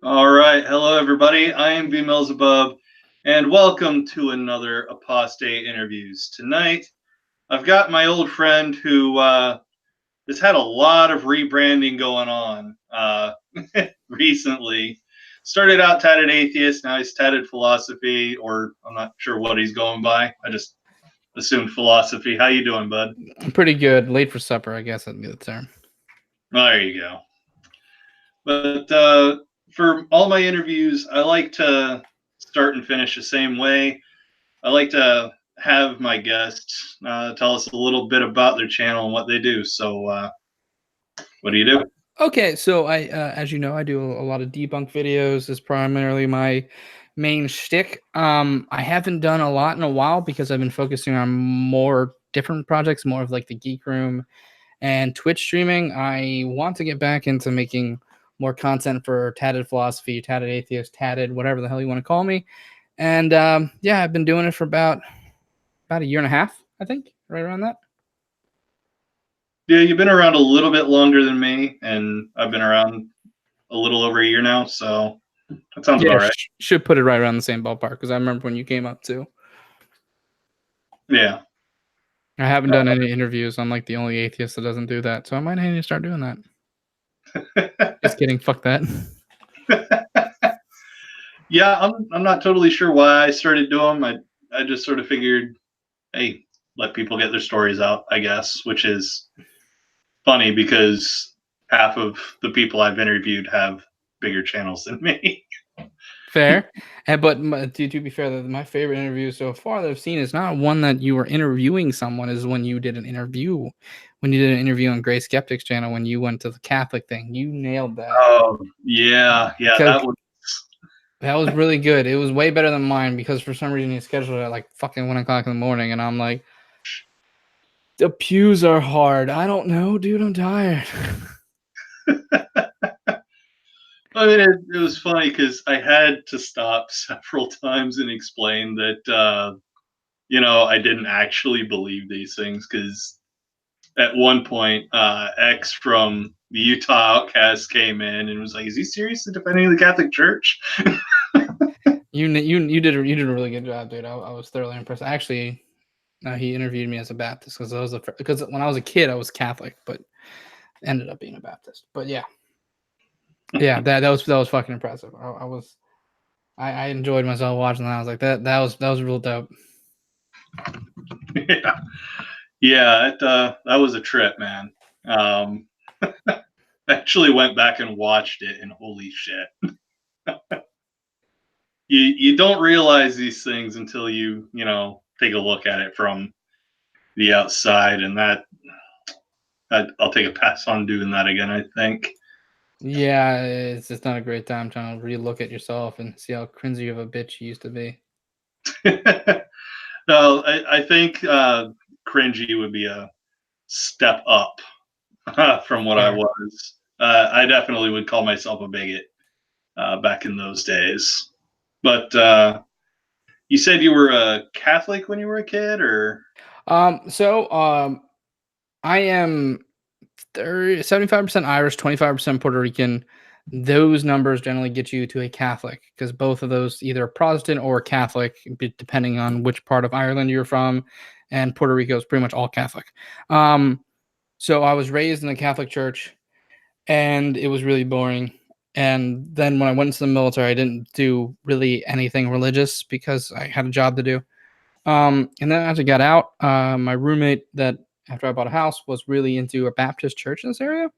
All right. Hello, everybody. I am BMillzebub, and welcome to another Apostate Interviews. Tonight, I've got my old friend who has had a lot of rebranding going on recently. Started out Tatted Atheist, now he's Tatted Philosophy, or I'm not sure what he's going by. I just assumed Philosophy. How you doing, bud? I'm pretty good. Late for supper, I guess that'd be the term. There you go. But for all my interviews, I like to start and finish the same way. I like to have my guests tell us a little bit about their channel and what they do. So, what do you do? Okay, so as you know, I do a lot of debunk videos. Is primarily my main shtick. I haven't done a lot in a while because I've been focusing on more different projects, more of like the Geek Room and Twitch streaming. I want to get back into making more content for Tatted Philosophy, Tatted Atheist, Tatted, whatever the hell you want to call me. And yeah, I've been doing it for about a year and a half, I think, right around that. Yeah, you've been around a little bit longer than me, and I've been around a little over a year now. So that sounds about right. Should put it right around the same ballpark because I remember when you came up too. Yeah. I haven't done any interviews. I'm like the only atheist that doesn't do that, so I might need to start doing that. Just kidding. Fuck that. Yeah, I'm not totally sure why I started doing them. I just sort of figured, hey, let people get their stories out, I guess, which is funny because half of the people I've interviewed have bigger channels than me. Fair. But to be fair, my favorite interview so far that I've seen is not one that you were interviewing someone, is when you did an interview. When you did an interview on Gray Skeptic's channel, when you went to the Catholic thing, you nailed that. Oh, yeah. That was really good. It was way better than mine because for some reason he scheduled it at like fucking 1 o'clock in the morning, and I'm like, the pews are hard. I don't know, dude. I'm tired. I mean, it was funny because I had to stop several times and explain that, I didn't actually believe these things because at one point, X from the Utah Outcast came in and was like, "Is he seriously defending the Catholic Church?" You did a really good job, dude. I was thoroughly impressed. Actually, he interviewed me as a Baptist because when I was a kid I was Catholic, but ended up being a Baptist. But yeah, that was fucking impressive. I enjoyed myself watching that. I was like that was real dope. Yeah, that was a trip, man. I actually went back and watched it, and holy shit. You don't realize these things until you take a look at it from the outside, and I'll take a pass on doing that again, I think. Yeah, it's just not a great time trying to relook at yourself and see how cringy of a bitch you used to be. No, I think cringy would be a step up from what I was. I definitely would call myself a bigot back in those days. But you said you were a Catholic when you were a kid, or? I am 75% Irish, 25% Puerto Rican. Those numbers generally get you to a Catholic because both of those either Protestant or Catholic, depending on which part of Ireland you're from, and Puerto Rico is pretty much all Catholic. So I was raised in the Catholic Church, and it was really boring. And then when I went into the military, I didn't do really anything religious because I had a job to do. And then as I got out, my roommate that after I bought a house was really into a Baptist church in this area.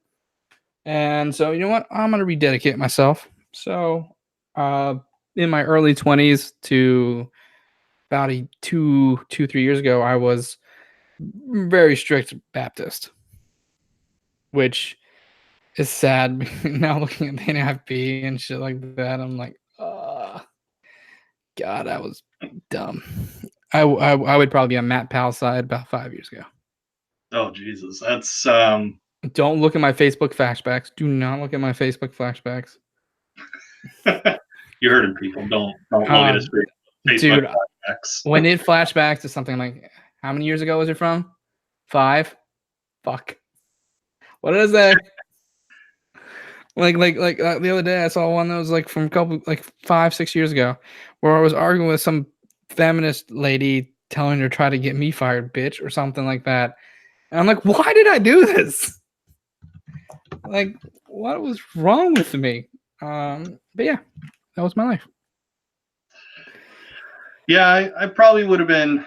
And so, you know what? I'm going to rededicate myself. So, in my early 20s to about 3 years ago, I was very strict Baptist, which is sad. Now looking at the NFB and shit like that, I'm like, God, I was dumb. I would probably be on Matt Powell's side about 5 years ago. Oh, Jesus. That's Don't look at my Facebook flashbacks. Do not look at my Facebook flashbacks. You heard him, people. Don't look at his Facebook dude, flashbacks. when it flashbacks to something like, how many years ago was it from? 5? Fuck. What did I say? The other day I saw one that was like from a couple, like 5-6 years ago, where I was arguing with some feminist lady telling her try to get me fired, bitch, or something like that. And I'm like, why did I do this? Like, what was wrong with me? But yeah, that was my life. Yeah, I probably would have been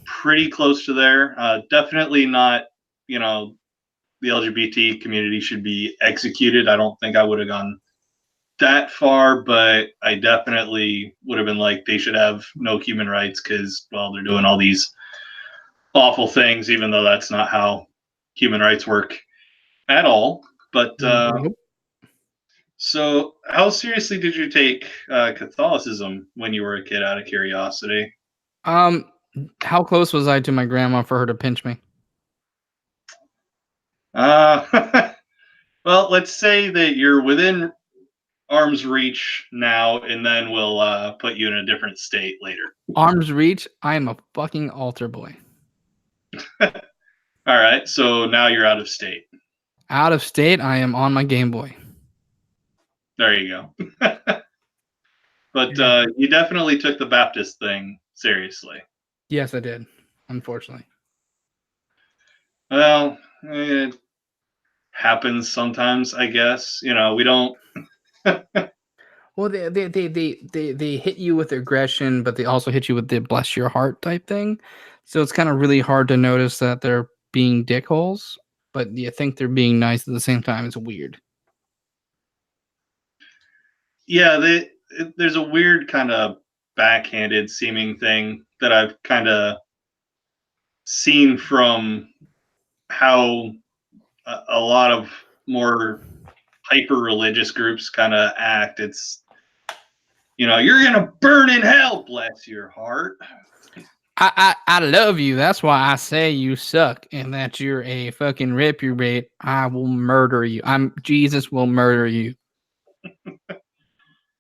pretty close to there. Definitely not, you know, the LGBT community should be executed. I don't think I would have gone that far, but I definitely would have been like they should have no human rights because, well, they're doing all these awful things, even though that's not how human rights work at all. But Nope. so, how seriously did you take Catholicism when you were a kid? Out of curiosity. Um, how close was I to my grandma for her to pinch me? Uh, well, let's say that you're within arm's reach now, and then we'll put you in a different state later. Arm's reach. I am a fucking altar boy. All right, so now you're out of state. Out of state. I am on my Game Boy. There you go. But Yeah. you definitely took the Baptist thing seriously. Yes, I did. Unfortunately. Well, it happens sometimes, I guess. You know, we don't. Well, they hit you with aggression, but they also hit you with the bless your heart type thing. So it's kind of really hard to notice that they're being dickholes, but you think they're being nice at the same time. It's weird. Yeah, there's a weird kind of backhanded seeming thing that I've kind of seen from how a lot of more hyper religious groups kind of act. It's, you know, you're gonna burn in hell, bless your heart. I love you. That's why I say you suck and that you're a fucking reprobate. I will murder you. Jesus will murder you.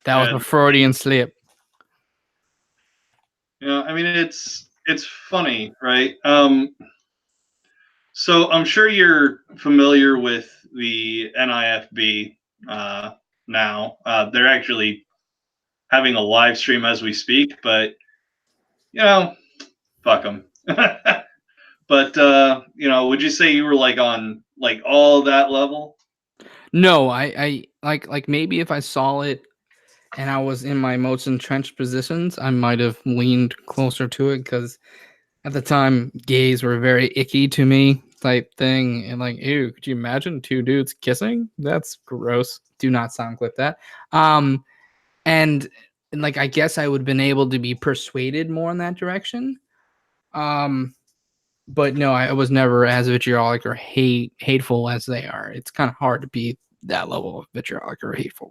That was a And Freudian slip. you know, I mean, it's funny, right? So I'm sure you're familiar with the NIFB now. They're actually having a live stream as we speak, but you know, fuck them. But you know, would you say you were like on like all that level? No, I like maybe if I saw it and I was in my most entrenched positions, I might have leaned closer to it because at the time gays were very icky to me type thing. And like, ew, could you imagine two dudes kissing? That's gross. Do not sound clip that. Um, and, and like I guess I would have been able to be persuaded more in that direction. Um, but no, I was never as vitriolic or hateful as they are. It's kind of hard to be that level of vitriolic or hateful.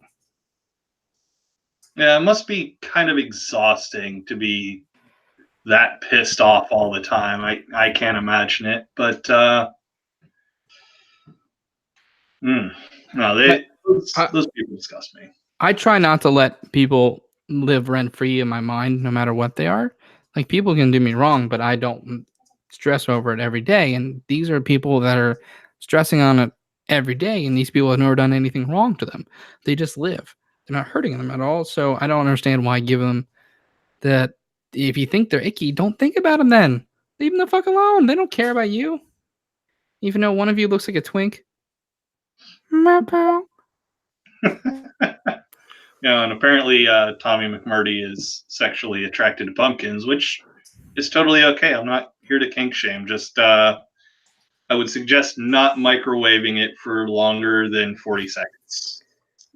Yeah, it must be kind of exhausting to be that pissed off all the time. I can't imagine it, but mm, no, But those people disgust me. I try not to let people live rent free in my mind, no matter what they are. Like people can do me wrong, but I don't stress over it every day. And these are people that are stressing on it every day, and these people have never done anything wrong to them. They just live. They're not hurting them at all. So I don't understand why give them that. If you think they're icky, don't think about them then. Leave them the fuck alone. They don't care about you. Even though one of you looks like a twink. Yeah, and apparently Tommy McMurdy is sexually attracted to pumpkins, which is totally okay. I'm not here to kink shame. Just I would suggest not microwaving it for longer than 40 seconds.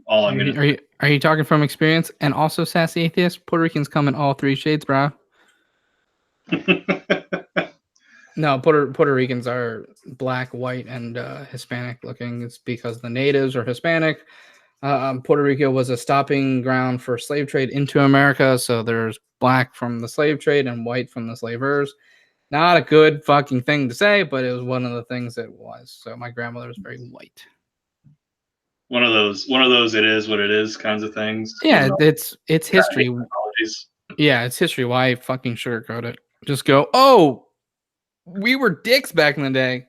All I'm gonna Are you talking from experience? And also, sassy atheist, Puerto Ricans come in all three shades, bro. say. No, Puerto Ricans are black, white, and Hispanic looking. It's because the natives are Hispanic. Puerto Rico was a stopping ground for slave trade into America, so there's black from the slave trade and white from the slavers. Not a good fucking thing to say, but it was one of the things it was. So my grandmother was very white. One of those it is what it is kinds of things. You Yeah, know, it's history. apologies. Yeah, it's history. Why fucking sugarcoat it? Just go, oh, we were dicks back in the day.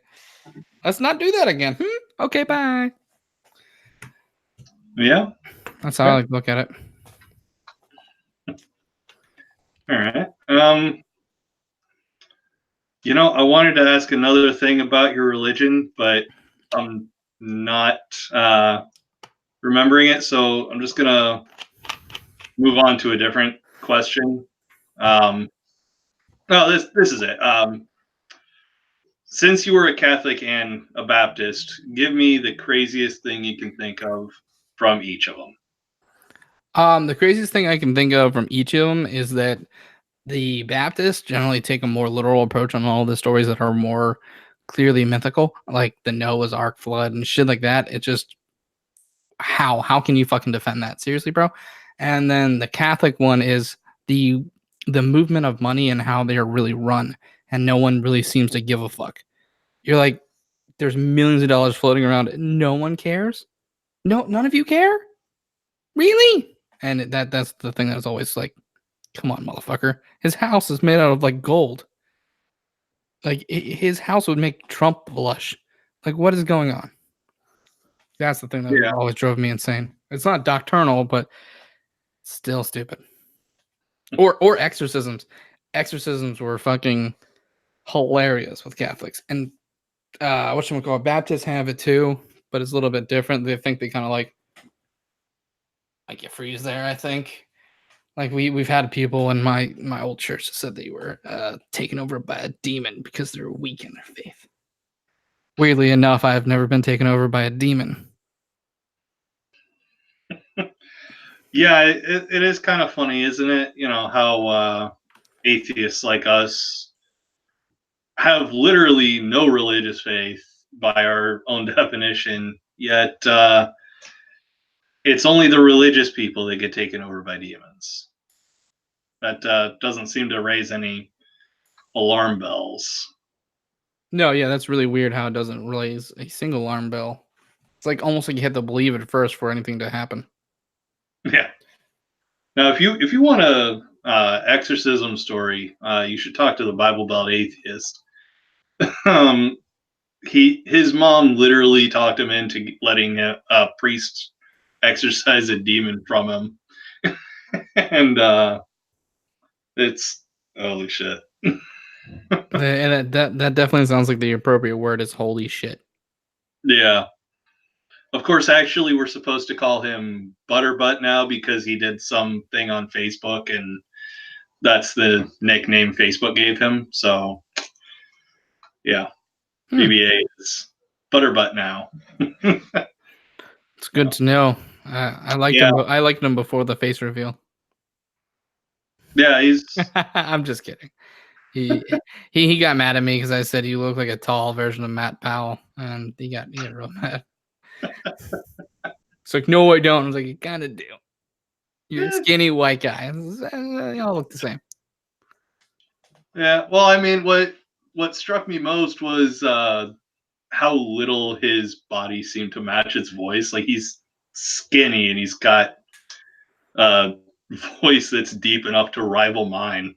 Let's not do that again. Okay, bye. Yeah. That's how I Okay. like to look at it. All right. I wanted to ask another thing about your religion, but I'm not remembering it, so I'm just gonna move on to a different question. Um, no, this is it. Since you were a Catholic and a Baptist, give me the craziest thing you can think of from each of them. The craziest thing I can think of from each of them is that the Baptists generally take a more literal approach on all the stories that are more clearly mythical, like the Noah's Ark flood and shit like that. It just how can you fucking defend that seriously, bro? And then the Catholic one is the the movement of money and how they are really run, and no one really seems to give a fuck. You're like, there's millions of dollars floating around, no one cares. No, none of you care, really. And that's the thing that's always like, come on, motherfucker. His house is made out of like gold. Like his house would make Trump blush. Like, what is going on? That's the thing that Yeah, always drove me insane. It's not doctrinal, but still stupid. Or exorcisms. Exorcisms were fucking hilarious with Catholics. And whatchamacallit, Baptists have it too, but it's a little bit different. They think they kind of like get freeze there, I think. Like we've had people in my old church that said they were taken over by a demon because they're weak in their faith. Weirdly enough, I've never been taken over by a demon. yeah, it is kind of funny, isn't it? You know how atheists like us have literally no religious faith by our own definition, yet it's only the religious people that get taken over by demons. That doesn't seem to raise any alarm bells. No, yeah, that's really weird how it doesn't raise a single alarm bell. It's like almost like you have to believe it first for anything to happen. Yeah. Now, if you want a exorcism story, you should talk to the Bible Belt atheist. um, his mom literally talked him into letting a priest exorcise a demon from him, and it's holy shit. And that definitely sounds like the appropriate word is holy shit. Yeah. Of course, actually, we're supposed to call him Butterbutt now because he did something on Facebook, and that's the nickname Facebook gave him. So, yeah, Hmm, BBA is Butterbutt now. it's good to know. I liked Yeah, him. I liked him before the face reveal. yeah, he's I'm just kidding. He got mad at me because I said you look like a tall version of Matt Powell, and he got real mad. It's like, no, I don't. I was like, you kind of do. You're a eh, skinny white guy. Y'all look the same. yeah. Well, I mean, what struck me most was how little his body seemed to match his voice. Like he's skinny and he's got a voice that's deep enough to rival mine.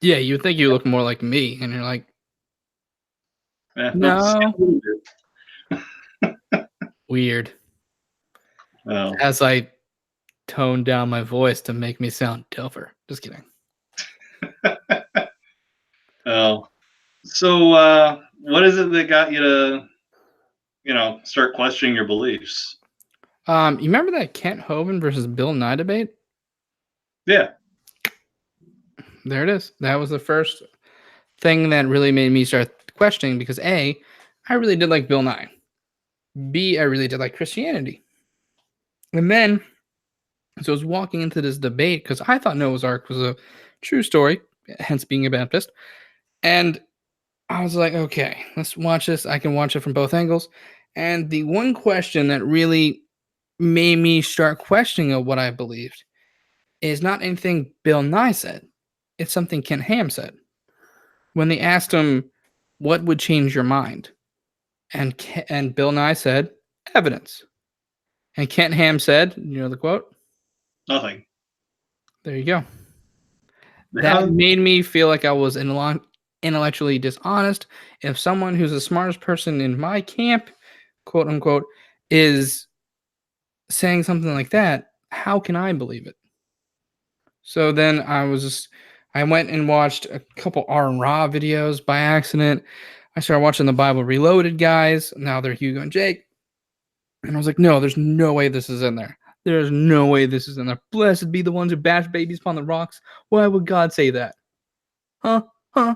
Yeah, you would think you look more like me, and you're like, Yeah, oops. no, weird. Oh, As I tone down my voice to make me sound tougher. Just kidding. oh. So, what is it that got you to, start questioning your beliefs? You remember that Kent Hovind versus Bill Nye debate? Yeah. There it is. That was the first thing that really made me start questioning because A, I really did like Bill Nye. B, I really did like Christianity. And then, so I was walking into this debate because I thought Noah's Ark was a true story, hence being a Baptist. And I was like, okay, let's watch this. I can watch it from both angles. And the one question that really made me start questioning of what I believed is not anything Bill Nye said. It's something Ken Ham said. When they asked him, what would change your mind? And Bill Nye said, evidence. And Kent Ham said, you know the quote? Nothing. There you go. That Yeah. made me feel like I was intellectually dishonest. If someone who's the smartest person in my camp, quote unquote, is saying something like that, how can I believe it? So then I went and watched a couple Aaron Ra videos by accident. I started watching the Bible Reloaded guys. Now they're Hugo and Jake. And I was like, no, there's no way this is in there. There's no way this is in there. Blessed be the ones who bash babies upon the rocks. Why would God say that? Huh? Huh?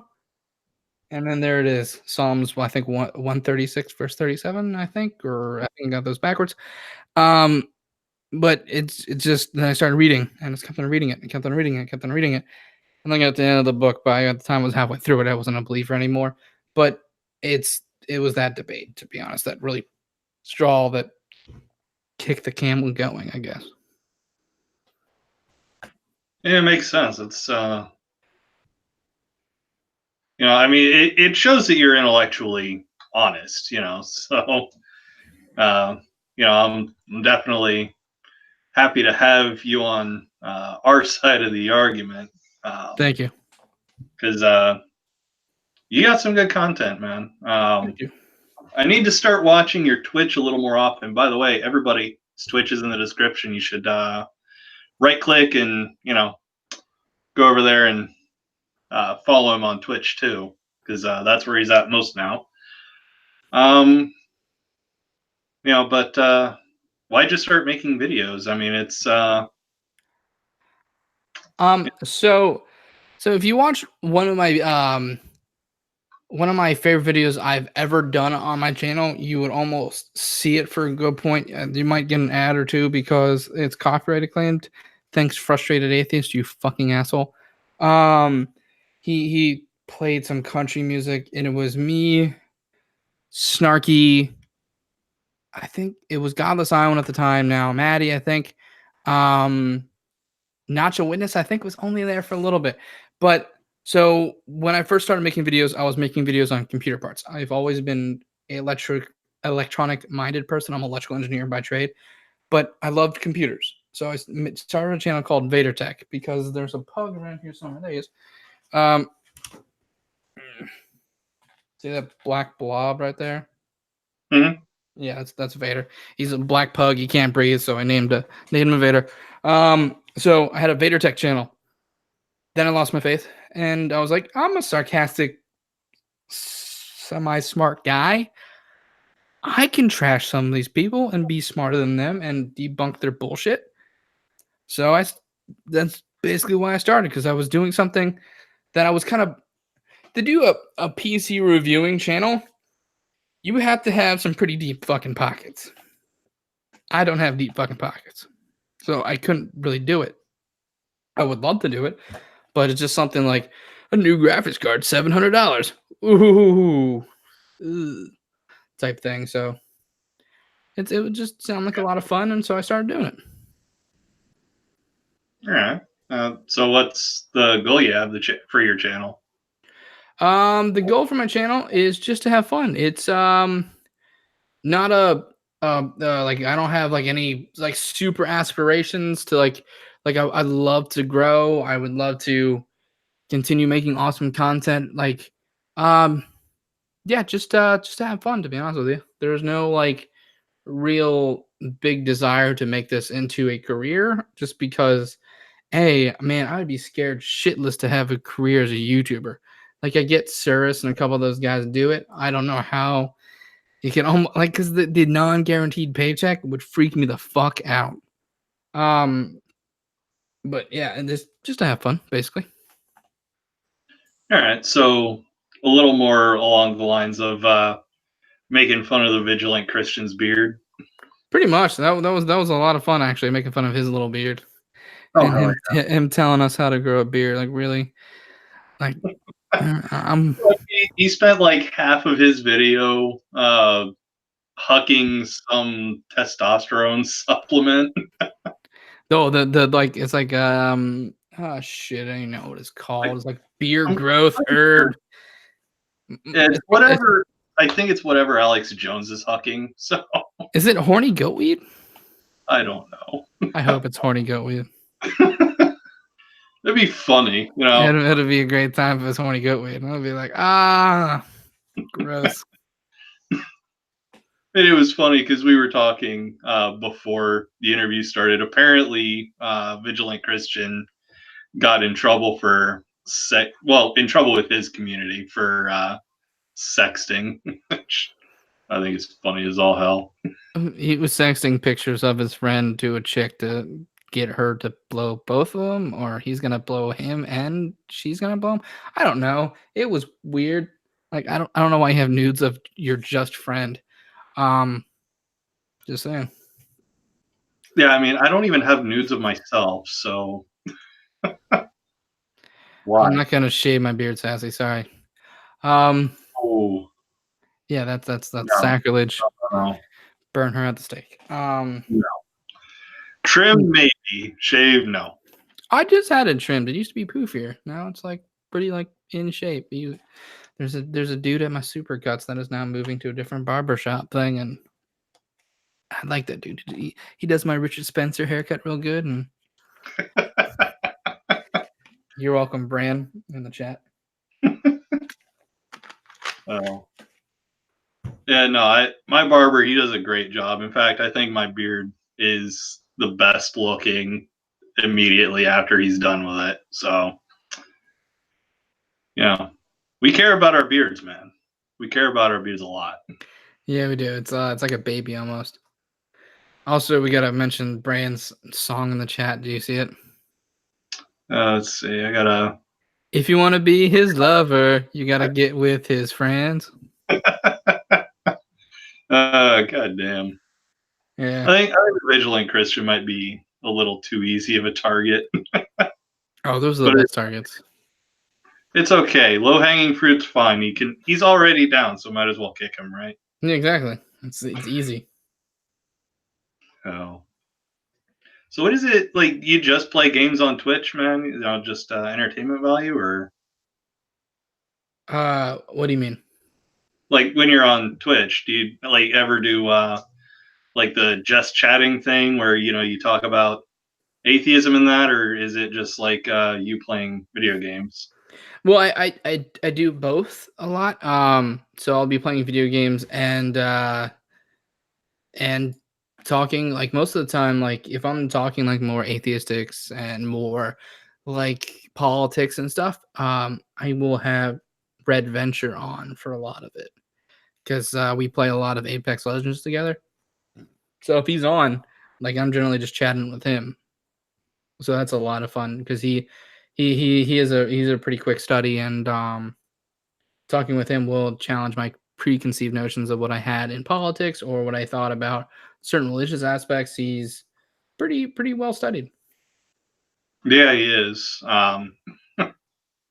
And then there it is. Psalms, well, I think 136, verse 37, I think, or I think I got those backwards. Um, but it's just then I started reading and it's kept on reading it and kept on reading it, kept on reading it. And then at the end of the book, at the time I was halfway through it, I wasn't a believer anymore. But it was that debate, to be honest, that really straw that kicked the camel going, I guess. Yeah, it makes sense. It's I mean, it shows that you're intellectually honest. So uh, I'm definitely happy to have you on our side of the argument Thank you. because you got some good content, man. Thank you. I need to start watching your Twitch a little more often. By the way, everybody's Twitch is in the description. You should right click and go over there and follow him on Twitch too, because that's where he's at most now. But why just start making videos? I mean, it's So if you watch one of my favorite videos I've ever done on my channel, you would almost see it for a good point. You might get an ad or two because it's copyright claimed. Thanks, frustrated atheist, you fucking asshole. Um, he played some country music, and it was me, Snarky. I think it was Godless Island at the time. Now Maddie, I think. Nacho Witness, I think, was only there for a little bit. But so when I first started making videos, I was making videos on computer parts. I've always been electronic minded person. I'm an electrical engineer by trade, but I loved computers. So I started a channel called Vader Tech because there's a pug around here somewhere. There he is. Um, see that black blob right there? mhm. Yeah, that's Vader. He's a black pug. He can't breathe, so I named him Vader. So I had a Vader Tech channel. Then I lost my faith, and I was like, I'm a sarcastic, semi-smart guy. I can trash some of these people and be smarter than them and debunk their bullshit. So that's basically why I started, because I was doing something that I was kind of to do a PC reviewing channel. You have to have some pretty deep fucking pockets. I don't have deep fucking pockets, so I couldn't really do it. I would love to do it, but it's just something like a new graphics card, $700. Ooh, type thing. So it would just sound like a lot of fun, and so I started doing it. All right. So what's the goal you have for your channel? The goal for my channel is just to have fun. It's not like I don't have like any like super aspirations to I'd love to grow. I would love to continue making awesome content. Yeah, just to have fun, to be honest with you. There's no like real big desire to make this into a career, just because hey, man, I'd be scared shitless to have a career as a YouTuber. Like I get Cirrus and a couple of those guys do it. I don't know how you can almost like, because the non-guaranteed paycheck would freak me the fuck out. Um, but yeah, and just to have fun, basically. All right. So a little more along the lines of making fun of the vigilant Christian's beard. Pretty much. That was a lot of fun, actually, making fun of his little beard Oh, and hell him telling us how to grow a beard. Like really, like I'm. yeah. He spent like half of his video hucking some testosterone supplement. Oh, the like it's like oh shit, I don't even know what it's Like, called. It's like beard I'm growth pretty sure herb. it's It's whatever. I think it's whatever Alex Jones is hucking. So Is it horny goat weed? I don't know. I hope it's horny goat weed. That'd be funny, It'll be a great time if it's horny goat weed. I'll be like, ah, gross. And it was funny because we were talking before the interview started. Apparently, Vigilant Christian got in trouble for in trouble with his community for sexting, which I think is funny as all hell. He was sexting pictures of his friend to a chick to get her to blow both of them, or he's gonna blow him and she's gonna blow him. I don't know. It was weird. Like I don't know why you have nudes of your just friend. Um, just saying. Yeah, I mean, I don't even have nudes of myself, so I'm why? not gonna shave my beard, Sassy. Sorry. Um, Oh yeah, that's no, sacrilege. no, Burn her at the stake. no. Trim maybe, shave no. I just had it trimmed. It used to be poofier. Now it's like pretty like in shape. There's a dude at my Supercuts that is now moving to a different barbershop thing, and I like that dude. He does my Richard Spencer haircut real good, and you're welcome, Bran, in the chat. Oh. Yeah, no, my barber, he does a great job. In fact, I think my beard is the best looking immediately after he's done with it. So, yeah, we care about our beards, man. We care about our beards a lot. Yeah, we do. It's like a baby almost. Also, we gotta mention Bran's song in the chat. Do you see it? Let's see. I gotta. If you want to be his lover, you gotta get with his friends. Goddamn. Yeah. I think the Vigilant Christian might be a little too easy of a target, Oh, those are the but best targets. it's okay. Low hanging fruit's fine. He's already down, so might as well kick him, right? Yeah, exactly. It's easy. Oh. So what is it like? You just play games on Twitch, man? You know, just entertainment value, or What do you mean? like when you're on Twitch, do you like ever do like the just chatting thing where you talk about atheism in that, or is it just like you playing video games? Well, I do both a lot. So I'll be playing video games and talking like most of the time. Like if I'm talking like more atheistics and more like politics and stuff, I will have Red Venture on for a lot of it because we play a lot of Apex Legends together. So if he's on, like I'm generally just chatting with him. So that's a lot of fun because he's a pretty quick study and talking with him will challenge my preconceived notions of what I had in politics or what I thought about certain religious aspects. He's pretty well studied. Yeah, he is.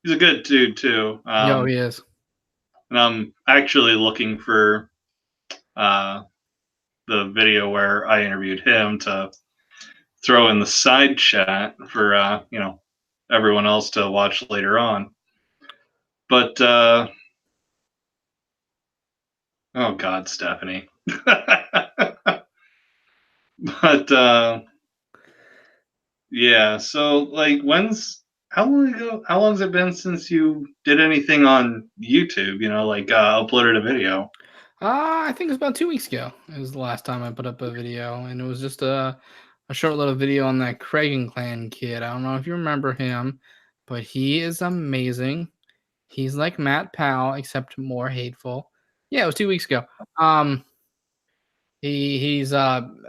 He's a good dude too. Yo, he is. And I'm actually looking for uh, the video where I interviewed him to throw in the side chat for everyone else to watch later on. But oh God, Stephanie. But yeah, so like how long has it been since you did anything on YouTube, like uploaded a video? I think it was about 2 weeks ago. It was the last time I put up a video, and it was just a short little video on that Kragan Clan kid. I don't know if you remember him, but he is amazing. He's like Matt Powell, except more hateful. Yeah, it was 2 weeks ago. Um, he's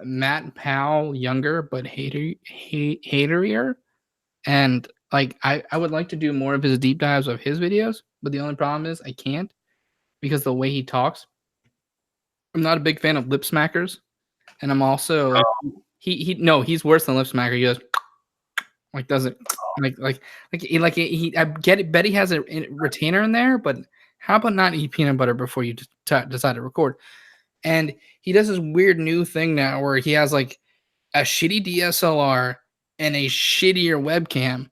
Matt Powell younger, but haterier. And like I would like to do more of his deep dives of his videos, but the only problem is I can't because the way he talks. I'm not a big fan of lip smackers, and I'm also like he no, he's worse than lip smacker. He goes like does it he I get it. Betty has a retainer in there, but how about not eat peanut butter before you decide to record? And he does this weird new thing now where he has like a shitty DSLR and a shittier webcam,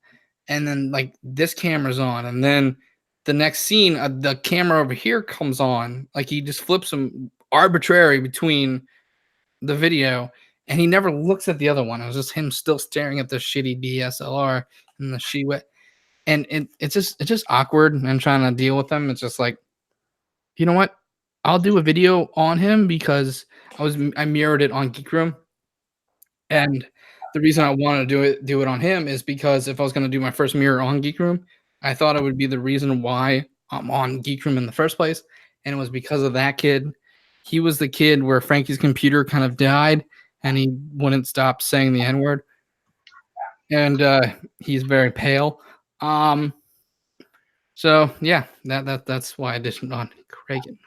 and then like this camera's on, and then the next scene, the camera over here comes on. Like he just flips them arbitrary between the video, and he never looks at the other one. It was just him still staring at the shitty DSLR and the she wet, and it's just awkward and trying to deal with them. It's just like, you know what? I'll do a video on him because I mirrored it on Geek Room, and the reason I wanted to do it on him is because if I was gonna do my first mirror on Geek Room, I thought it would be the reason why I'm on Geek Room in the first place, and it was because of that kid. He was the kid where Frankie's computer kind of died, and he wouldn't stop saying the N word, and he's very pale. So yeah, that's why I did it on Kragan.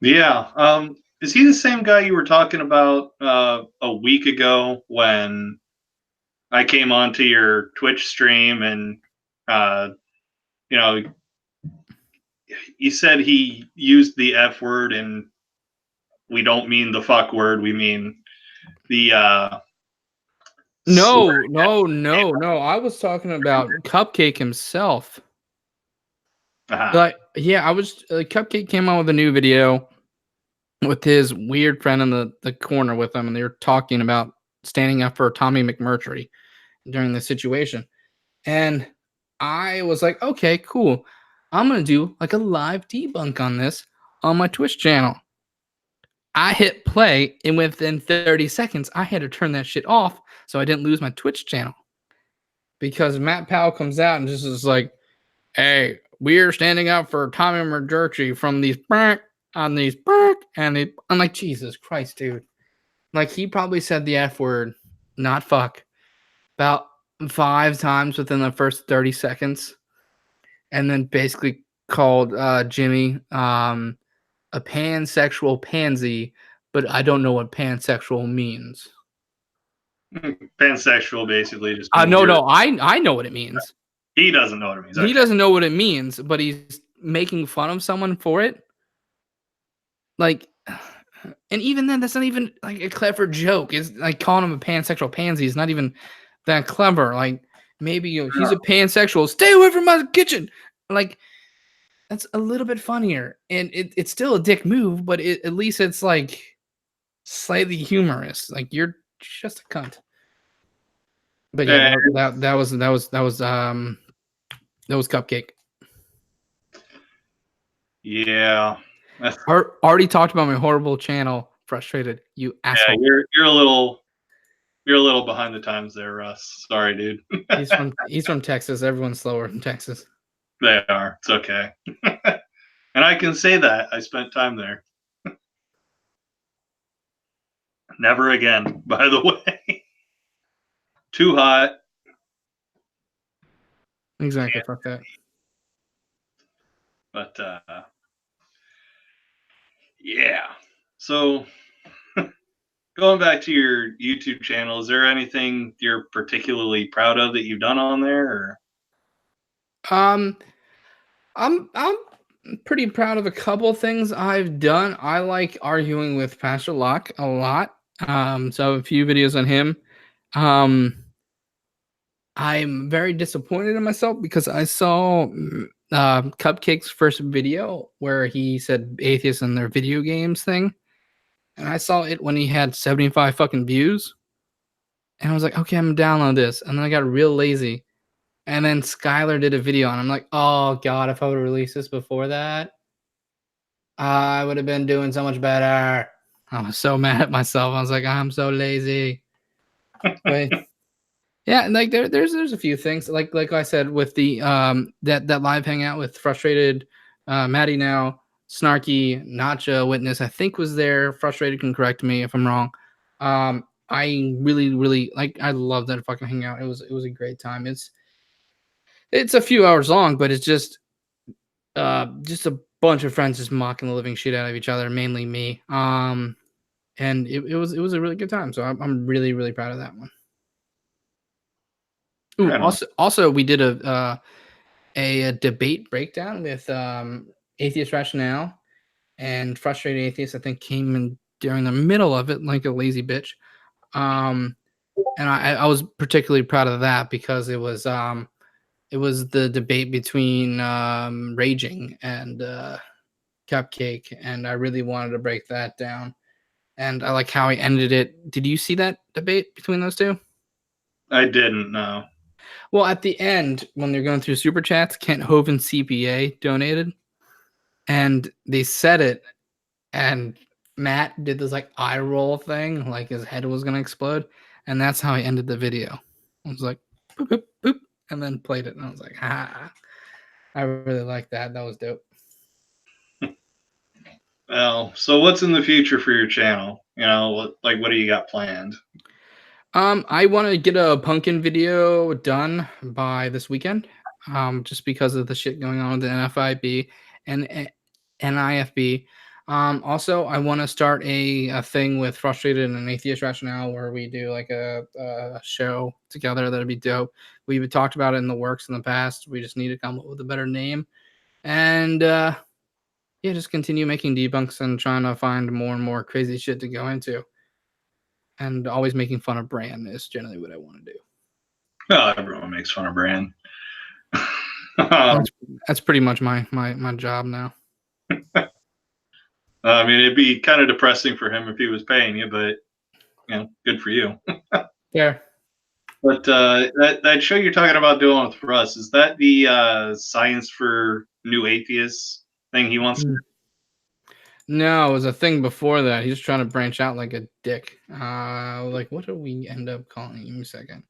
Yeah. Is he the same guy you were talking about a week ago when I came onto your Twitch stream and uh, you know you said he used the F word and we don't mean the fuck word, we mean the No, no. I was talking about Cupcake himself. Like, yeah, I was. Cupcake came out with a new video with his weird friend in the corner with him, and they were talking about standing up for Tommy McMurtry during the situation. And I was like, okay, cool. I'm gonna do like a live debunk on this on my Twitch channel. I hit play, and within 30 seconds, I had to turn that shit off so I didn't lose my Twitch channel. Because Matt Powell comes out and just is like, hey, we're standing up for Tommy McMurtry from these on these and I'm like, Jesus Christ, dude. Like, he probably said the F word, not fuck, about 5 times within the first 30 seconds. And then basically called Jimmy a pansexual pansy, but I don't know what pansexual means. pansexual basically just means No, I know what it means. He doesn't know what it means. He doesn't know what it means, but he's making fun of someone for it. Like, and even then, that's not even like a clever joke. It's like calling him a pansexual pansy is not even that clever. Like, maybe he's a pansexual. Stay away from my kitchen. Like, that's a little bit funnier, and it's still a dick move, but at least it's like slightly humorous. Like, you're just a cunt. But yeah, that was Cupcake. Yeah. Already talked about my horrible channel. Frustrated, you asshole. Yeah, you're a little behind the times there, Russ. Sorry, dude. he's from Texas. Everyone's slower in Texas. They are. It's okay. And I can say that. I spent time there. Never again, by the way. Too hot. Exactly. Fuck that. But yeah. So going back to your YouTube channel, is there anything you're particularly proud of that you've done on there? Or? I'm pretty proud of a couple things I've done. I like arguing with Pastor Locke a lot. So a few videos on him. I'm very disappointed in myself because I saw Cupcake's first video where he said atheists in their video games thing. And I saw it when he had 75 fucking views. And I was like, okay, I'm gonna download this. And then I got real lazy. And then Skylar did a video, and I'm like, oh god, if I would have released this before that, I would have been doing so much better. I was so mad at myself. I was like, I'm so lazy. But yeah, and like there's a few things like I said with the that live hangout with Frustrated, Maddie now, Snarky, Nacha Witness, I think was there. Frustrated can correct me if I'm wrong. I really like, I love that fucking hangout. It was a great time. It's a few hours long, but it's just a bunch of friends just mocking the living shit out of each other, mainly me. And it was a really good time. So I'm really proud of that one. Ooh, Right also we did a debate breakdown with Atheist Rationale and Frustrated Atheist. I think came in during the middle of it like a lazy bitch. And I was particularly proud of that because it was the debate between Raging and Cupcake, and I really wanted to break that down. And I like how he ended it. Did you see that debate between those two? I didn't know. Well, at the end, when they're going through super chats, Kent Hovind CPA donated, and they said it, and Matt did this like eye roll thing, like his head was gonna explode, and that's how I ended the video. I was like, boop, boop, boop, and then played it, and I was like, ha! I really like that. That was dope. Well, so what's in the future for your channel? You know, what do you got planned? I want to get a pumpkin video done by this weekend. Just because of the shit going on with the NFIB and NIFB. Also, I want to start a thing with Frustrated and Atheist Rationale where we do like a show together. That'd be dope. We've talked about it in the works in the past. We just need to come up with a better name. And yeah, just continue making debunks and trying to find more and more crazy shit to go into. And always making fun of Bran is generally what I want to do. Oh, everyone makes fun of Bran. um, That's pretty much my job now. I mean, it'd be kind of depressing for him if he was paying you, but you know, good for you. Yeah. But that show you're talking about doing with Russ, is that the Science for New Atheists thing he wants to? No, it was a thing before that. He's trying to branch out like a dick. Like what did we end up calling? Give me a second.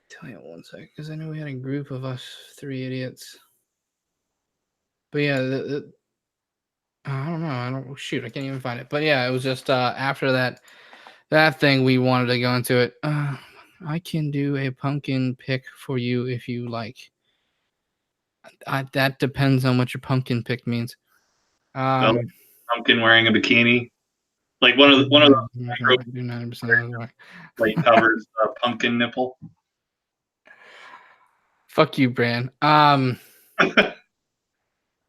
Tell you one sec, because I know we had a group of us three idiots. But yeah, I don't know. I don't shoot. I can't even find it. But yeah, it was just after that thing we wanted to go into it. I can do a pumpkin pick for you if you like. That depends on what your pumpkin pick means. Oh, Um, pumpkin wearing a bikini, like one of the micro, do 90% of the way. like covers a pumpkin nipple. Fuck you, Bran.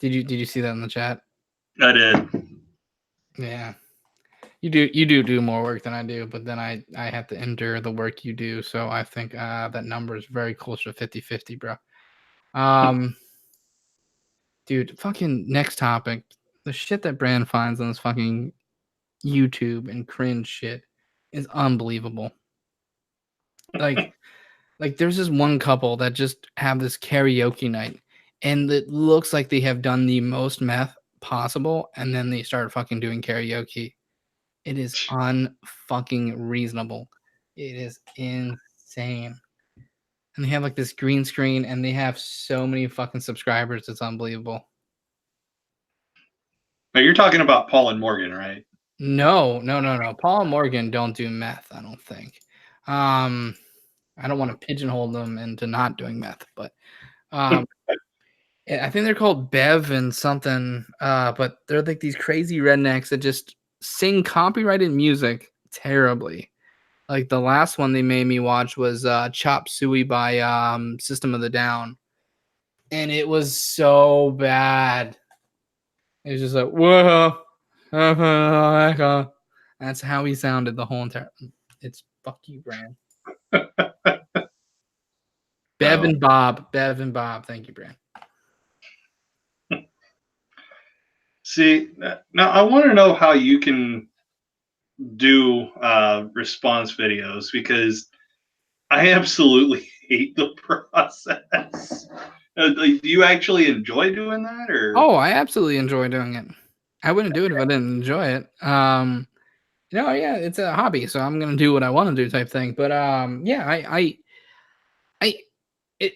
Did you see that in the chat? I did. Yeah. You do more work than I do, but then I have to endure the work you do, so I think that number is very close to 50-50, bro. Dude, fucking next topic. The shit that Bran finds on this fucking YouTube and cringe shit is unbelievable. Like there's this one couple that just have this karaoke night, and it looks like they have done the most meth possible, and then they start fucking doing karaoke. It is unfucking reasonable. It is insane. And they have like this green screen, and they have so many fucking subscribers. It's unbelievable. Now you're talking about Paul and Morgan, right? No. Paul and Morgan don't do meth, I don't think. I don't want to pigeonhole them into not doing meth, but I think they're called Bev and something. But they're like these crazy rednecks that just sing copyrighted music terribly. Like the last one they made me watch was Chop Suey by System of the Down. And it was so bad. It was just like, whoa. That's how he sounded the whole entire. It's fuck you, Bran. Bev and Bob. Thank you, Bran. See, now I want to know how you can do response videos, because I absolutely hate the process. Like, do you actually enjoy doing that, or? Oh, I absolutely enjoy doing it. I wouldn't do it if I didn't enjoy it. Yeah, it's a hobby, so I'm gonna do what I want to do, type thing. But yeah,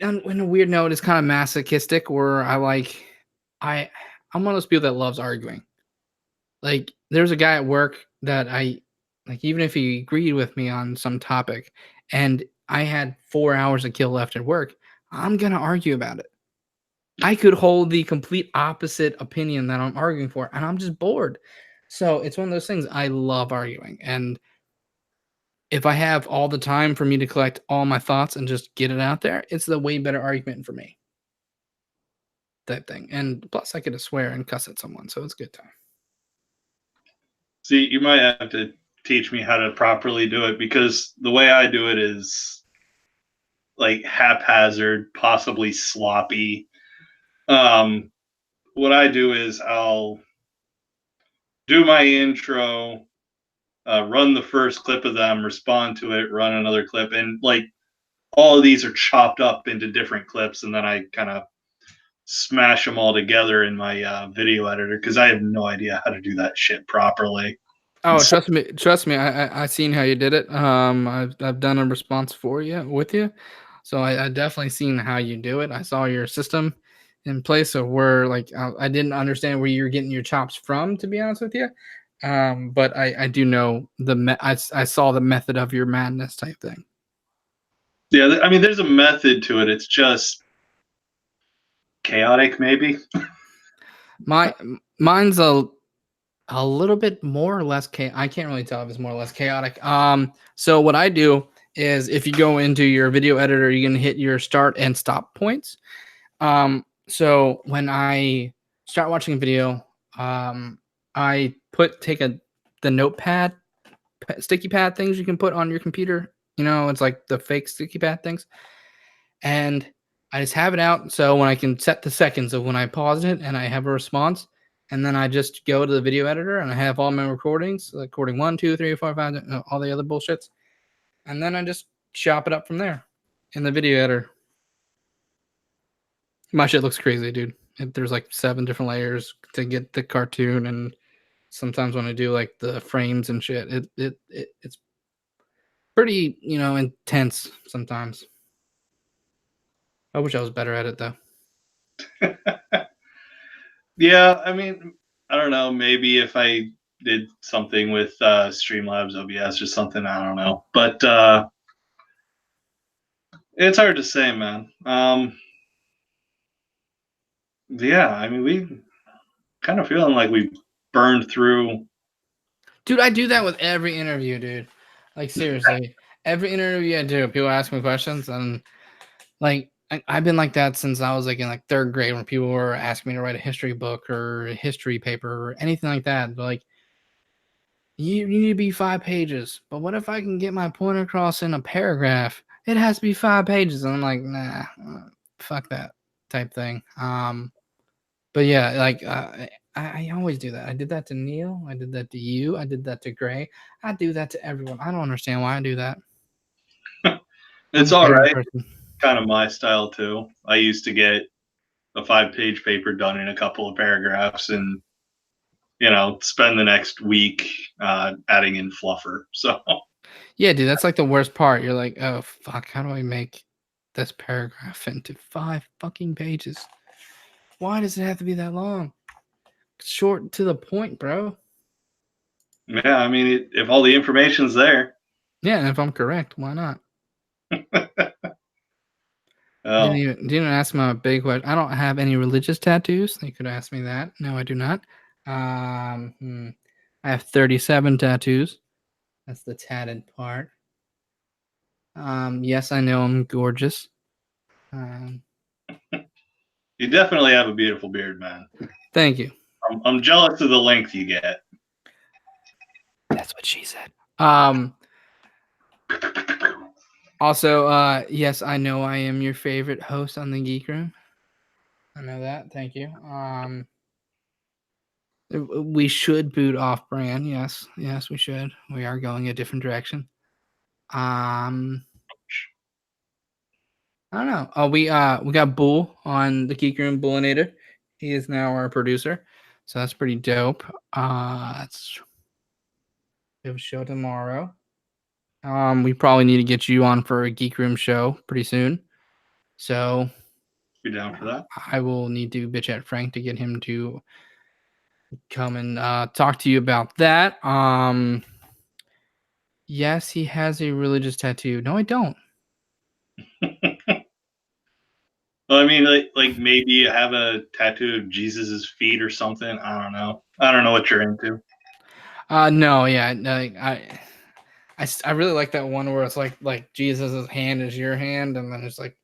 on a weird note, it's kind of masochistic, where I'm one of those people that loves arguing. Like, there's a guy at work that I like, even if he agreed with me on some topic, and I had 4 hours to kill left at work, I'm gonna argue about it. I could hold the complete opposite opinion that I'm arguing for, and I'm just bored. So it's one of those things. I love arguing, and if I have all the time for me to collect all my thoughts and just get it out there, it's the way better argument for me. Type thing. And plus, I get to swear and cuss at someone, so it's a good time. See, you might have to teach me how to properly do it, because the way I do it is like haphazard, possibly sloppy. What I do is I'll do my intro, run the first clip of them, respond to it, run another clip, and like all of these are chopped up into different clips, and then I kind of smash them all together in my video editor because I have no idea how to do that shit properly. Oh, So, trust me. I seen how you did it. I've done a response for you with you, so I definitely seen how you do it. I saw your system in place, so where like I didn't understand where you're getting your chops from, to be honest with you. But I do know I saw the method of your madness type thing. yeah, I mean, there's a method to it. It's just chaotic, maybe. My mine's a little bit more or less I can't really tell if it's more or less chaotic. So what I do is if you go into your video editor, you can hit your start and stop points. So when I start watching a video, I take the notepad sticky pad things you can put on your computer. You know, it's like the fake sticky pad things, and I just have it out. So when I can set the seconds of when I pause it and I have a response, and then I just go to the video editor and I have all my recordings, like recording 1, 2, 3, 4, 5, all the other bullshits, and then I just chop it up from there in the video editor. My shit looks crazy, dude. There's like 7 different layers to get the cartoon, and sometimes when I do like the frames and shit, it's pretty, intense sometimes. I wish I was better at it though. Yeah, I mean, I don't know. Maybe if I did something with Streamlabs OBS or something, I don't know. But it's hard to say, man. Yeah, I mean, we kind of feeling like we burned through. Dude, I do that with every interview, dude. Like seriously, every interview I do, people ask me questions, and like I've been like that since I was like in like 3rd grade when people were asking me to write a history book or a history paper or anything like that. They're like, you need to be 5 pages, but what if I can get my point across in a paragraph? It has to be 5 pages, and I'm like, nah, fuck that type thing. But yeah, like I always do that. I did that to Neil. I did that to you. I did that to Gray. I do that to everyone. I don't understand why I do that. I'm It's a all crazy right. person. Kind of my style too. I used to get a 5-page paper done in a couple of paragraphs, and spend the next week adding in fluffer. So Yeah, dude, that's like the worst part. You're like, oh fuck, how do I make this paragraph into 5 fucking pages? Why does it have to be that long? Short to the point, bro. yeah, I mean, if all the information's there, Yeah, and if I'm correct, why not? well, Didn't ask my big question. I don't have any religious tattoos. You could ask me that. No, I do not. I have 37 tattoos. That's the tatted part. Yes, I know I'm gorgeous. Um, you definitely have a beautiful beard, man. Thank you. I'm jealous of the length you get. That's what she said. Also, yes, I know I am your favorite host on the Geek Room. I know that. Thank you. We should boot off brand. Yes, yes, we should. We are going a different direction. Um, I don't know. Oh, we got Bull on the Geek Room, Bullinator. He is now our producer, so that's pretty dope. That's we have a show tomorrow. We probably need to get you on for a Geek Room show pretty soon. So Be down for that. I will need to bitch at Frank to get him to come and talk to you about that. Yes, he has a religious tattoo. No, I don't. Well, I mean, like maybe you have a tattoo of Jesus's feet or something. I don't know. I don't know what you're into. No, yeah, no, I really like that one where it's like Jesus's hand is your hand, and then it's like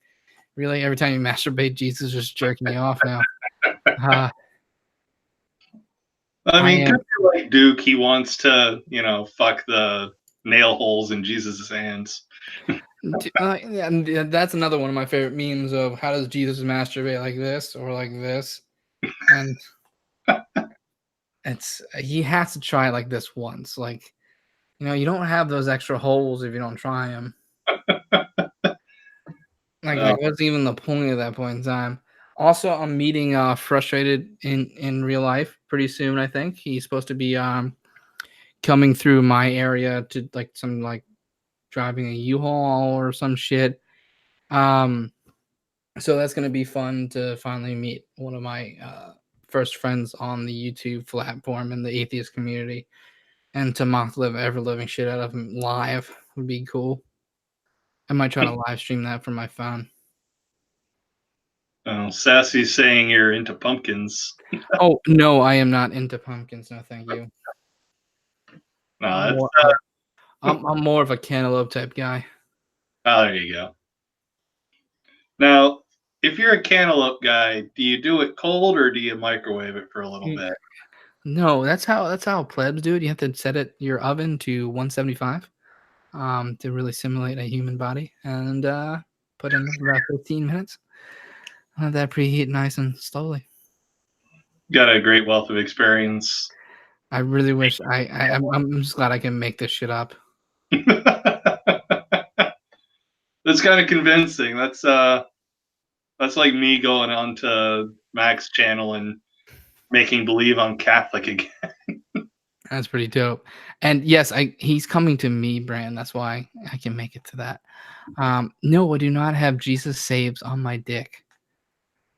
really every time you masturbate, Jesus is just jerking you off now. Uh, I I mean, could am. be like Duke. He wants to, fuck the nail holes in Jesus's hands. Yeah, and that's another one of my favorite memes of how does Jesus masturbate like this or like this, and it's he has to try it like this once. Like you don't have those extra holes if you don't try them. Like Uh, what's even the point of that point in time? Also, I'm meeting Frustrated in real life pretty soon. I think he's supposed to be coming through my area to like some like driving a U-Haul or some shit. Um, so that's gonna be fun to finally meet one of my first friends on the YouTube platform in the atheist community, and to mock the ever living shit out of him live would be cool. I might try to live stream that from my phone. Sassy's saying you're into pumpkins. Oh no, I am not into pumpkins. No, thank you. I'm No, that's, more, I'm more of a cantaloupe type guy. oh, there you go. Now, if you're a cantaloupe guy, do you do it cold or do you microwave it for a little Mm, bit? No, that's how plebs do it. You have to set it your oven to 175 to really simulate a human body, and put in about 15 minutes. Let that preheat nice and slowly. Got a great wealth of experience. I really wish I'm just glad I can make this shit up. That's kind of convincing. That's like me going on to Mac's channel and making believe I'm Catholic again. That's pretty dope. And yes, he's coming to me, Brand. That's why I can make it to that. No, I do not have Jesus saves on my dick.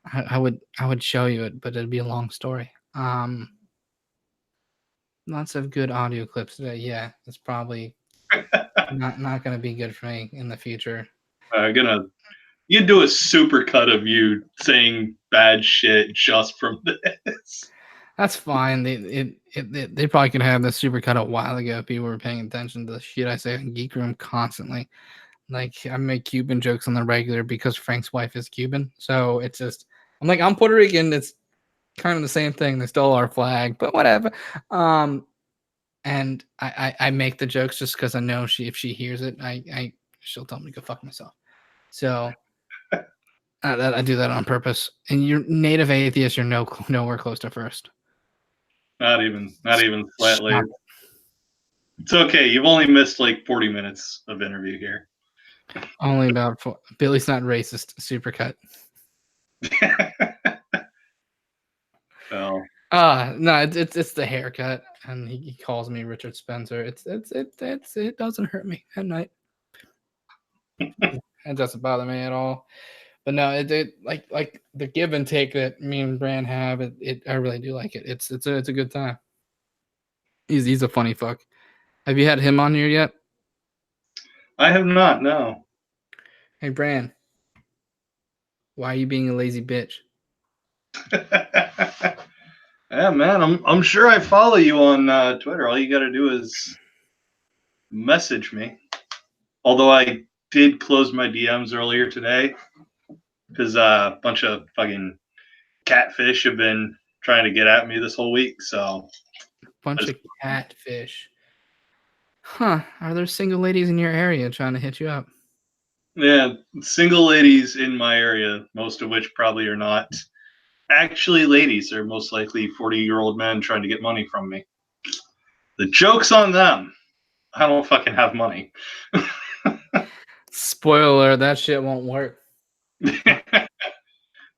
I would show you it, but it'd be a long story. Lots of good audio clips today. Yeah, it's probably not gonna be good for me in the future. Gonna You do a super cut of you saying bad shit just from this. That's fine. They probably could have this super cut a while ago if people were paying attention to the shit I say in Geek Room constantly. Like I make Cuban jokes on the regular because Frank's wife is Cuban. So it's just I'm Puerto Rican. It's kind of the same thing. They stole our flag, but whatever. And I make the jokes just because I know if she hears it, she'll tell me to go fuck myself. So I do that on purpose. And you're native atheist. You're nowhere close to first. Not even slightly. Stop. It's okay. You've only missed like 40 minutes of interview here. Only about four. Billy's not racist. Supercut. Well, No, it's the haircut, and he calls me Richard Spencer. It doesn't hurt me at night. It doesn't bother me at all. But no, it like the give and take that me and Bran have. I really do like it. It's a good time. He's a funny fuck. Have you had him on here yet? I have not. No. Hey Bran, why are you being a lazy bitch? Yeah, man. I'm sure I follow you on Twitter. All you got to do is message me. Although I did close my DMs earlier today because a bunch of fucking catfish have been trying to get at me this whole week. So Bunch of catfish. Huh? Are there single ladies in your area trying to hit you up? yeah, single ladies in my area, most of which probably are not actually ladies. They're most likely 40-year-old men trying to get money from me. The joke's on them. I don't fucking have money. Spoiler: that shit won't work. I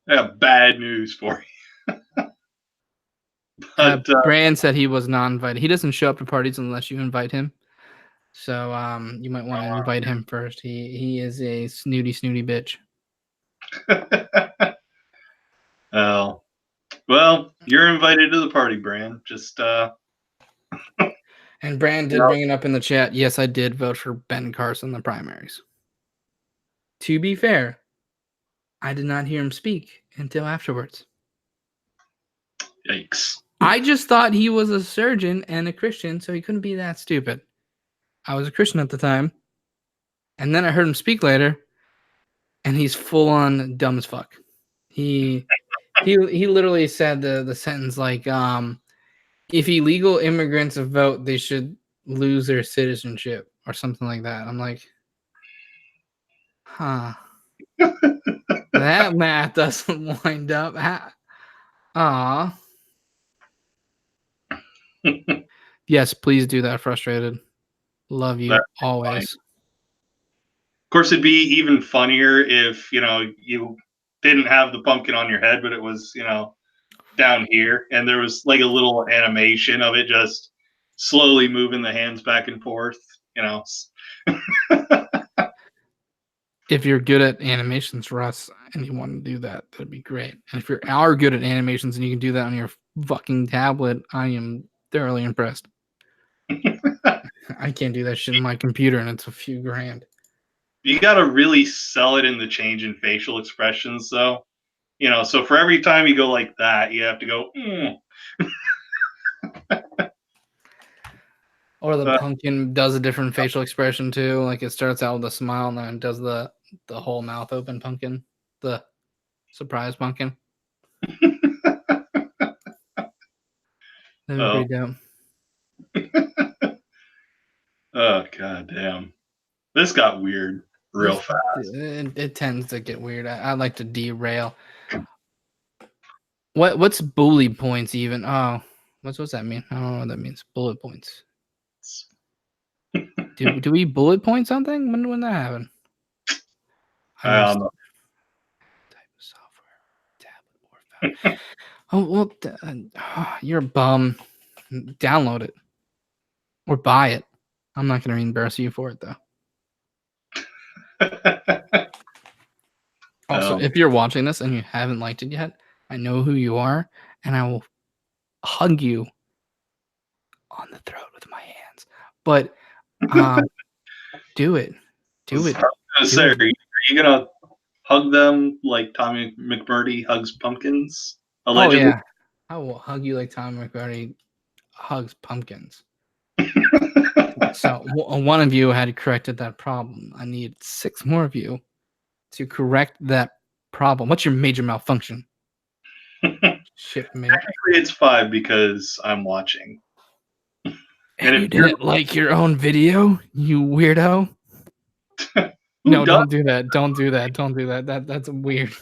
have bad news for you. But Brand said he was not invited. He doesn't show up to parties unless you invite him. So you might want to invite him first. He is a snooty bitch. oh, well, you're invited to the party, Bran. Just And Brand did bring it up in the chat. Yes, I did vote for Ben Carson in the primaries. To be fair, I did not hear him speak until afterwards. yikes. I just thought he was a surgeon and a Christian, so he couldn't be that stupid. I was a Christian at the time. And then I heard him speak later, and he's full on dumb as fuck. He literally said the sentence like, if illegal immigrants vote, they should lose their citizenship or something like that. I'm like, huh. That math doesn't wind up. Aw. Yes, please do that, Frustrated. Love you always. Of course, it'd be even funnier if you didn't have the pumpkin on your head, but it was, down here, and there was like a little animation of it just slowly moving the hands back and forth. If you're good at animations, Russ, and you want to do that, that'd be great. And if you are good at animations and you can do that on your fucking tablet, I am thoroughly impressed. I can't do that shit on my computer, and it's a few grand. You got to really sell it in the change in facial expressions, though. So for every time you go like that, you have to go. Or the pumpkin does a different facial expression too. Like it starts out with a smile and then does the whole mouth open pumpkin, the surprise pumpkin. That'd be pretty dope. Oh god damn! This got weird real fast. It tends to get weird. I like to derail. What's bully points even? Oh, what's that mean? I don't know what that means. Bullet points. Do we bullet point something? When that happen? Type of software, tablet or phone. Oh well, you're a bum. Download it or buy it. I'm not going to reimburse you for it though. Also, if you're watching this and you haven't liked it yet, I know who you are, and I will hug you on the throat with my hands. But do it. Do it. Are you gonna hug them like Tommy McMurdy hugs pumpkins? Allegedly? Oh yeah, I will hug you like Tommy McMurdy hugs pumpkins. So one of you had corrected that problem. I need 6 more of you to correct that problem. What's your major malfunction? Shipmate. Actually, it's 5 because I'm watching. And you didn't like your own video, you weirdo. No, don't do that. Don't do that. Don't do that. That's weird.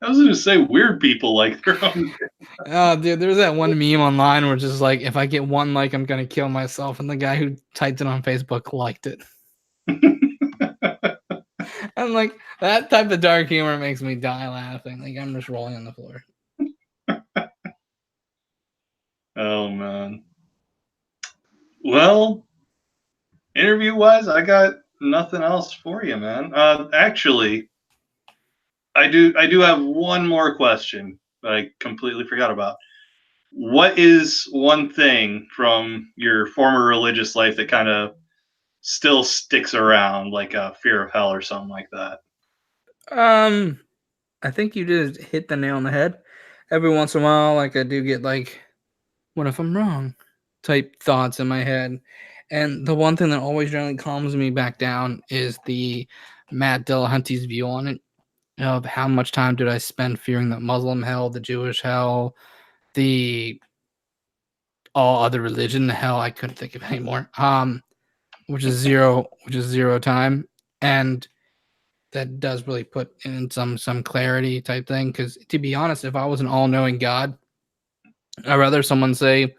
I was gonna say weird people like their own. Oh, dude, there's that one meme online where it's just like, if I get 1 like, I'm gonna kill myself, and the guy who typed it on Facebook liked it. I'm like, that type of dark humor makes me die laughing. Like I'm just rolling on the floor. Oh man. Well, interview-wise, I got nothing else for you, man. Actually, I do have one more question that I completely forgot about. What is one thing from your former religious life that kind of still sticks around, like a fear of hell or something like that? I think you just hit the nail on the head. Every once in a while, like I do get like, what if I'm wrong type thoughts in my head. And the one thing that always generally calms me back down is the Matt Dillahunty's view on it, of how much time did I spend fearing the Muslim hell, the Jewish hell, the all other religion hell. I couldn't think of any more. Which is zero time. And that does really put in some clarity type thing. Because to be honest, if I was an all-knowing God, I'd rather someone say,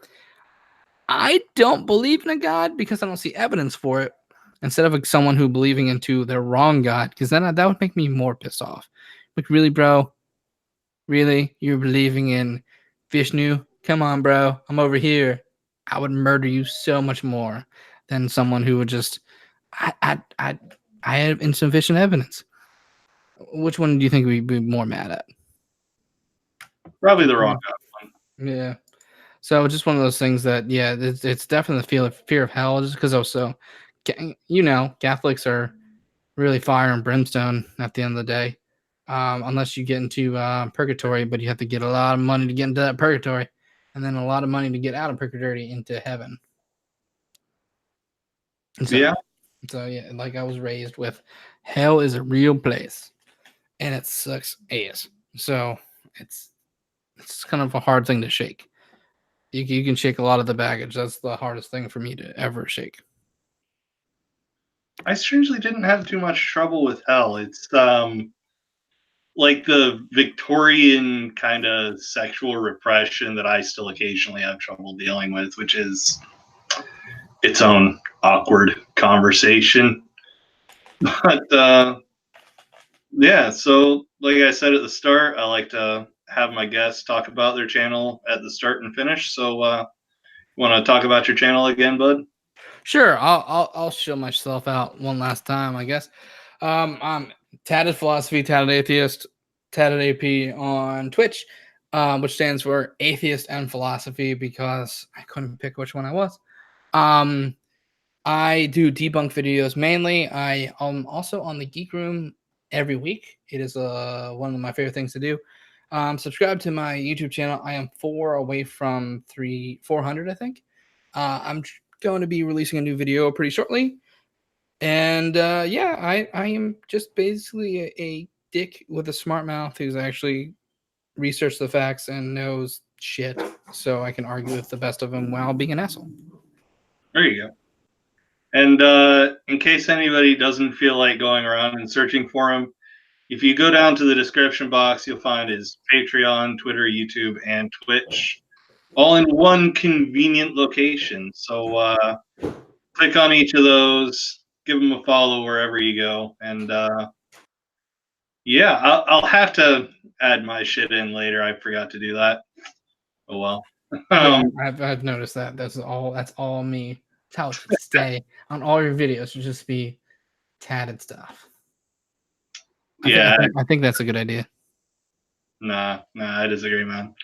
I don't believe in a God because I don't see evidence for it, instead of someone who believing into the wrong God, because then that would make me more pissed off. Like, really, bro? Really? You're believing in Vishnu? Come on, bro. I'm over here. I would murder you so much more than someone who would just, I have insufficient evidence. Which one do you think we'd be more mad at? Probably the wrong God one. Yeah. So just one of those things that, yeah, it's definitely the fear of hell, just because also, Catholics are really fire and brimstone at the end of the day, unless you get into purgatory, but you have to get a lot of money to get into that purgatory, and then a lot of money to get out of purgatory into heaven. So, yeah, like I was raised with, hell is a real place, and it sucks ass. So it's kind of a hard thing to shake. You can shake a lot of the baggage. That's the hardest thing for me to ever shake. I strangely didn't have too much trouble with hell. It's like the Victorian kind of sexual repression that I still occasionally have trouble dealing with, which is its own awkward conversation. But Yeah, so like I said at the start, I like to have my guests talk about their channel at the start and finish. So, want to talk about your channel again, bud? Sure, I'll show myself out one last time, I guess. I'm Tatted Philosophy, Tatted Atheist, Tatted AP on Twitch, which stands for Atheist and Philosophy because I couldn't pick which one I was. Um, I do debunk videos mainly. I am also on the Geek Room every week. It is one of my favorite things to do. Subscribe to my YouTube channel. I am 4 away from 400, I think. I'm going to be releasing a new video pretty shortly. And yeah, I am just basically a dick with a smart mouth who's actually researched the facts and knows shit, so I can argue with the best of them while being an asshole. There you go. And in case anybody doesn't feel like going around and searching for him, if you go down to the description box, you'll find his Patreon, Twitter, YouTube, and Twitch, all in one convenient location. So click on each of those, give him a follow wherever you go, and yeah, I'll have to add my shit in later. I forgot to do that. Oh well. Yeah, um, I've noticed that. That's all me. That's how it should stay on all your videos. Should just be tatted stuff. yeah, I think that's a good idea. nah, I disagree, man.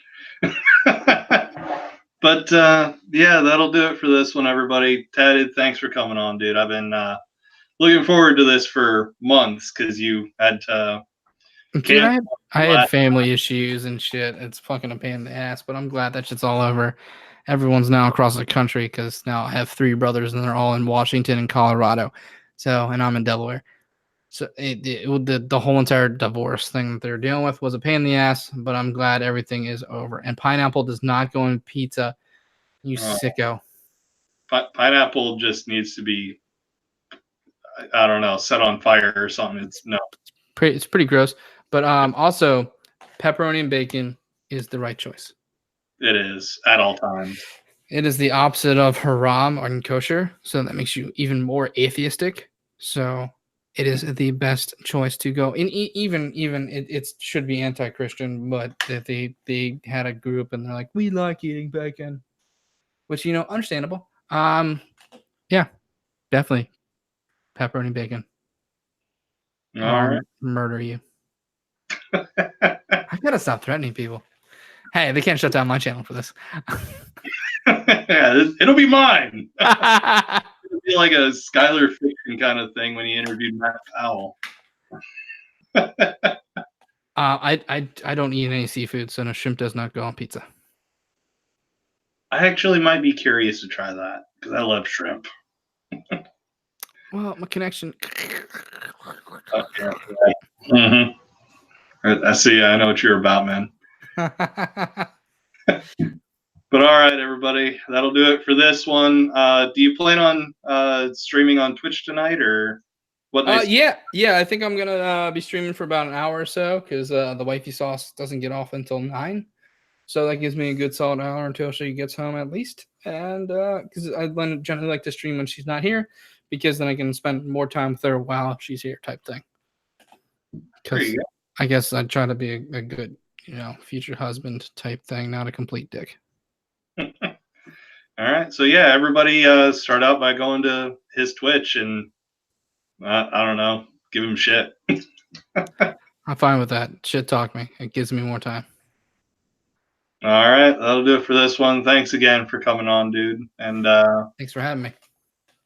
But yeah, that'll do it for this one, everybody. Tatted, thanks for coming on, dude. I've been looking forward to this for months because you had to Dude, cancel I had last. family issues and shit. It's fucking a pain in the ass, but I'm glad that shit's all over. Everyone's now across the country because now I have 3 brothers and they're all in Washington and Colorado. So, and I'm in Delaware. So the whole entire divorce thing that they're dealing with was a pain in the ass, but I'm glad everything is over. And pineapple does not go in pizza, you Uh, sicko. pineapple just needs to be, I don't know, set on fire or something. It's no, It's pretty gross. But also pepperoni and bacon is the right choice. it is at all times. It is the opposite of haram or kosher, so that makes you even more atheistic. So it is the best choice to go. In even it should be anti-Christian, but they had a group and they're like, we like eating bacon, which understandable. Yeah, definitely pepperoni bacon, or All right. murder you. I gotta stop threatening people. Hey, they can't shut down my channel for this. Yeah, it'll be mine. It'll be like a Skylar Fiction kind of thing when he interviewed Matt Powell. I don't eat any seafood, so no, shrimp does not go on pizza. I actually might be curious to try that because I love shrimp. Well, my connection. Okay. Mm-hmm. I see. I know what you're about, man. But all right, everybody, that'll do it for this one. Do you plan on streaming on Twitch tonight, or what night? Yeah. I think I'm gonna be streaming for about an hour or so because the wifey sauce doesn't get off until 9, so that gives me a good solid hour until she gets home at least. And because I generally like to stream when she's not here, because then I can spend more time with her while she's here, type thing. There Because you I guess I try to be a good, future husband type thing, not a complete dick. go. All right. So yeah, everybody start out by going to his Twitch and I don't know, give him shit. I'm fine with that. Shit talk me. It gives me more time. All right, that'll do it for this one. Thanks again for coming on, dude. And Thanks for having me.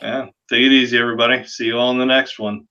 yeah, take it easy, everybody. See you all in the next one.